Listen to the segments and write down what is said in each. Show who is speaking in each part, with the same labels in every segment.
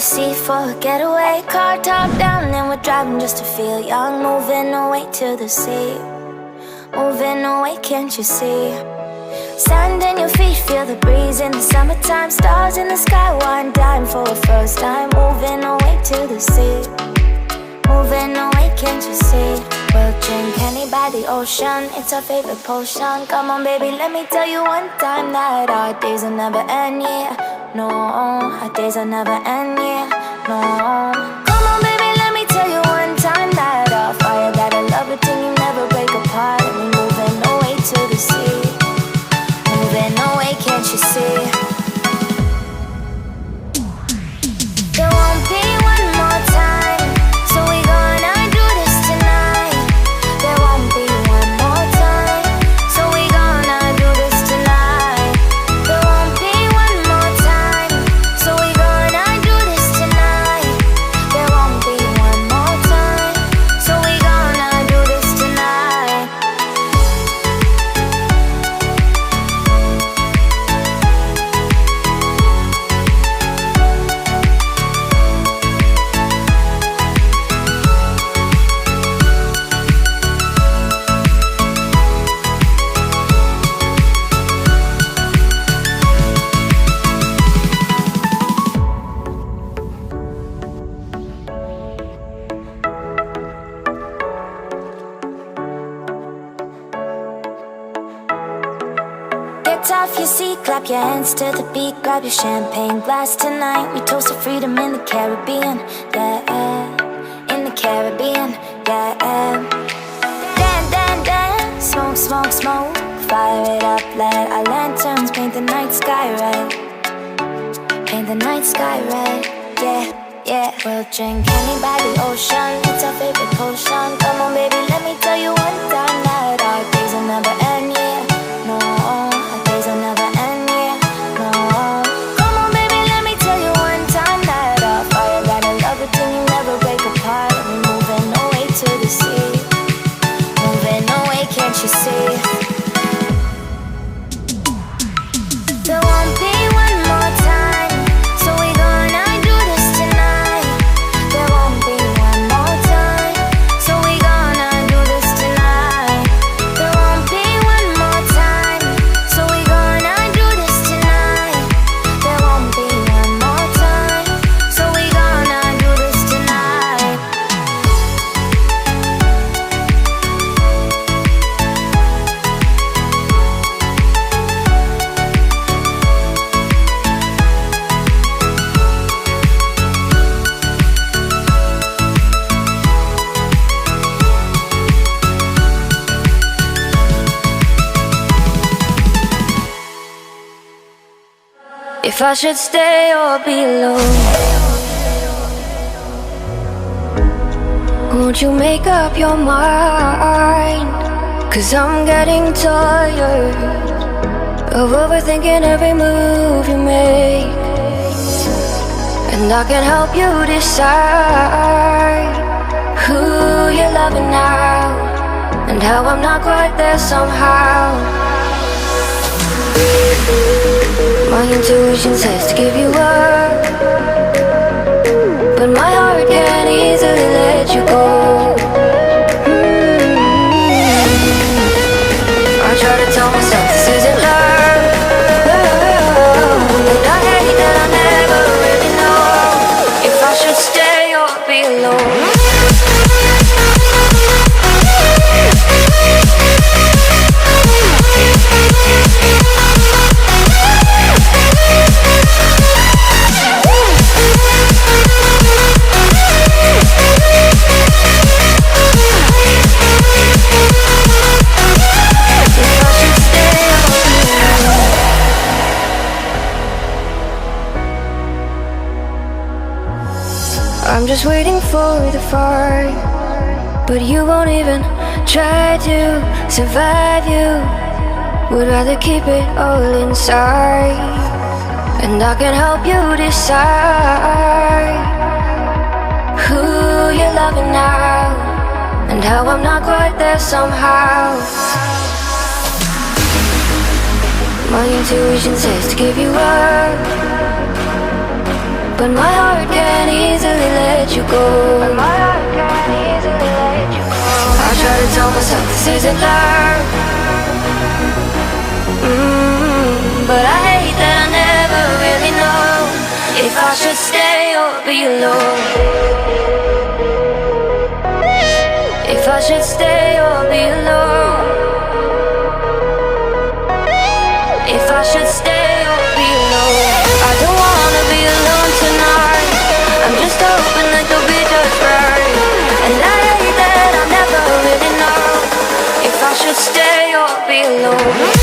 Speaker 1: sea for a getaway. Car top down and we're driving just to feel young. Moving away to the sea, moving away, can't you see? Sand in your feet, feel the breeze in the summertime. Stars in the sky, one dime for a first time. Moving away to the sea, moving away, can't you see? We'll drink honey by the ocean, it's our favorite potion. Come on baby, let me tell you one time that our days will never end, yeah. No, our days will never end, yeah. No. Come on baby, let me tell you one time that our fire got a love it till you never break apart. And we're moving away to the sea, moving away, can't you see? There won't be one more time, so we gonna do this tonight. There won't be one more time, so we gonna do this tonight. There won't be one more time, so we gonna do this tonight. There won't be one more time, so we gonna do this tonight. Get off your seat, clap your hands to the beat. Grab your champagne glass tonight. We toast to freedom in the Caribbean, yeah, in the Caribbean, yeah. Dance, dance, dance, smoke, smoke, smoke. Fire it up, let our lanterns paint the night sky red. Paint the night sky red, yeah, yeah. We'll drink honey by the ocean, it's our favorite potion. Come on baby, let me tell you one time that our days will never end, yeah. No, our days will never end, yeah. No. Come on baby, let me tell you one time that our fire got a love it till you never break apart. And we're moving away to the sea, moving away, can't you see? There won't be one more time, so we gonna do this tonight. There won't be one more time, so we gonna do this tonight. There won't be one more time, so we gonna do this tonight. There won't be one more time, so we gonna do this tonight. If I should stay or be alone, won't you make up your mind? 'Cause I'm getting tired of overthinking every move you make. And I can help you decide who you're loving now, and how I'm not quite there somehow. My intuition says to give you up, but my heart can't easily let you go. I try to tell myself this isn't love, and I hate that I never really know if I should stay or be alone. I'm just waiting for the fire, but you won't even try to survive. You would rather keep it all inside, and I can help you decide who you're loving now, and how I'm not quite there somehow. My intuition says to give you up, but my heart can't easily let you go. I try to tell myself this isn't love, but I hate that I never really know if I should stay or be alone. If I should stay or be alone. If I should stay or be alone. I don't wanna be alone tonight. I'm just hoping that you'll be just right. And I hate that I'll never really know if I should stay or be alone.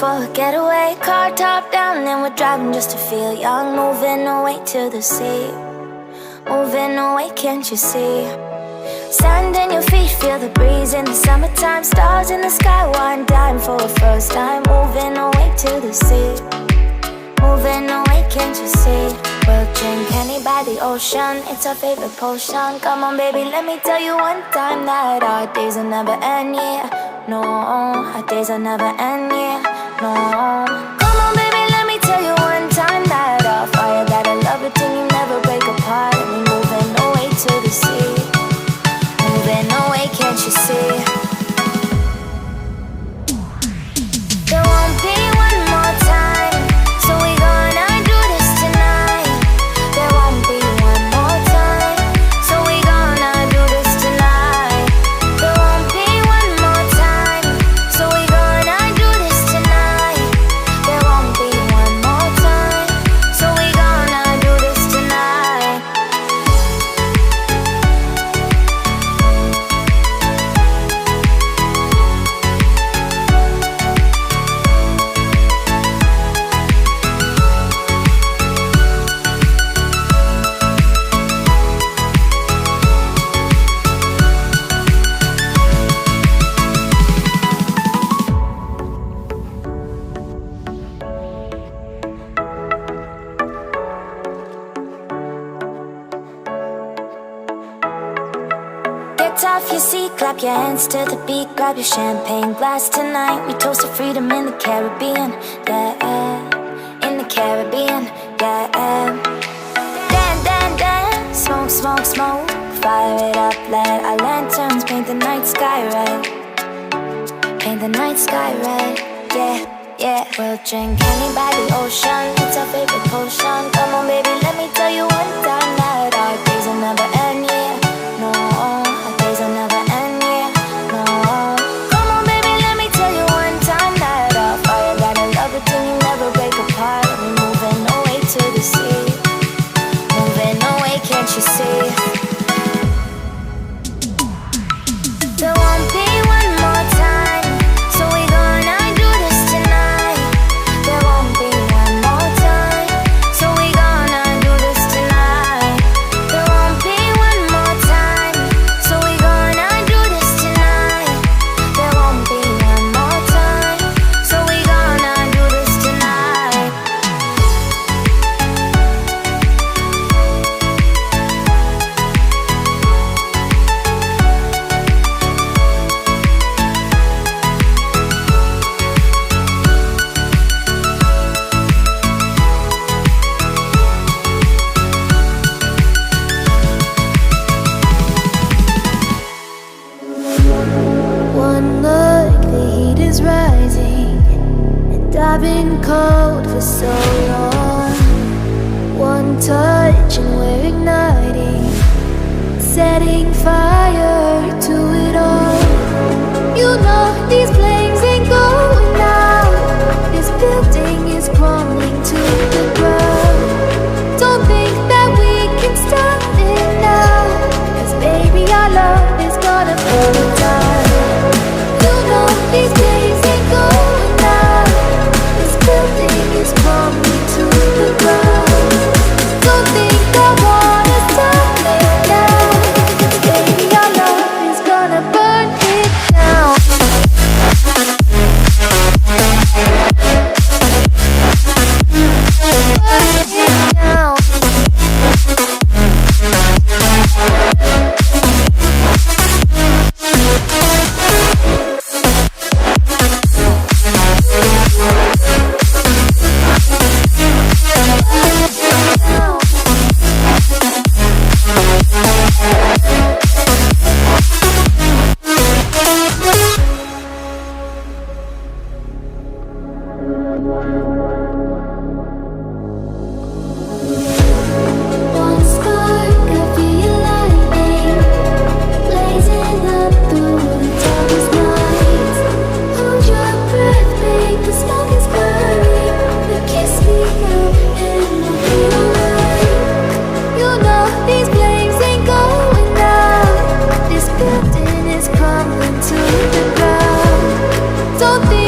Speaker 1: For a getaway, car top down, and we're driving just to feel young. Moving away to the sea, moving away, can't you see? Sand in your feet, feel the breeze in the summertime. Stars in the sky, one dime for a first time. Moving away to the sea, moving away, can't you see? We'll drink honey by the ocean, it's our favorite potion. Come on baby, let me tell you one time that our days will never end, yeah. No, our days will never end, yeah. No. Come on baby, let me tell you one time that our fire got a love it till you never break apart. And we moving away to the sea, moving away, can't you see? There won't be one more time, so we gonna do this tonight. There won't be one more time, so we gonna do this tonight. There won't be one more time, so we gonna do this tonight. There won't be one more time, so we gonna do this tonight. Get off your seat, clap your hands to the beat. Grab your champagne glass tonight. We toast to freedom in the Caribbean, yeah. In the Caribbean, yeah. Dance, dance, dance, smoke, smoke, smoke. Fire it up, let our lanterns paint the night sky red. Paint the night sky red, yeah, yeah. We'll drink honey by the ocean, it's our favorite potion. Come on baby, let me tell you one time that our days will never end, yeah. No, our days will never end, yeah. No. Come on baby, let me tell you one time that our fire got a love it till you never break apart. And we moving away to the sea, moving away, can't you see? There won't be one more time, so we gonna do this tonight. There won't be one more time, so we gonna do this tonight. There won't be one more time, so we gonna do this tonight. There won't be one more time, so we gonna do this tonight. One look, the heat is rising, and I've been cold for so long. One touch and we're igniting, setting fire to it all. You know these flames ain't going out. This building is crumbling to the ground. Don't think that we can stop it now, 'cause baby our love is gonna burn it down. You know these flames ain't going out. This building is crumbling to the ground. Don't think I wanna stop it now, 'cause baby our love is gonna burn it down. One spark, I feel lightning blazing up through the darkest nights. Hold your breath, babe, the smoke is burning. You kiss me now and I'll be alright. You know these flames ain't going out. This building is crumbling to the ground. Don't think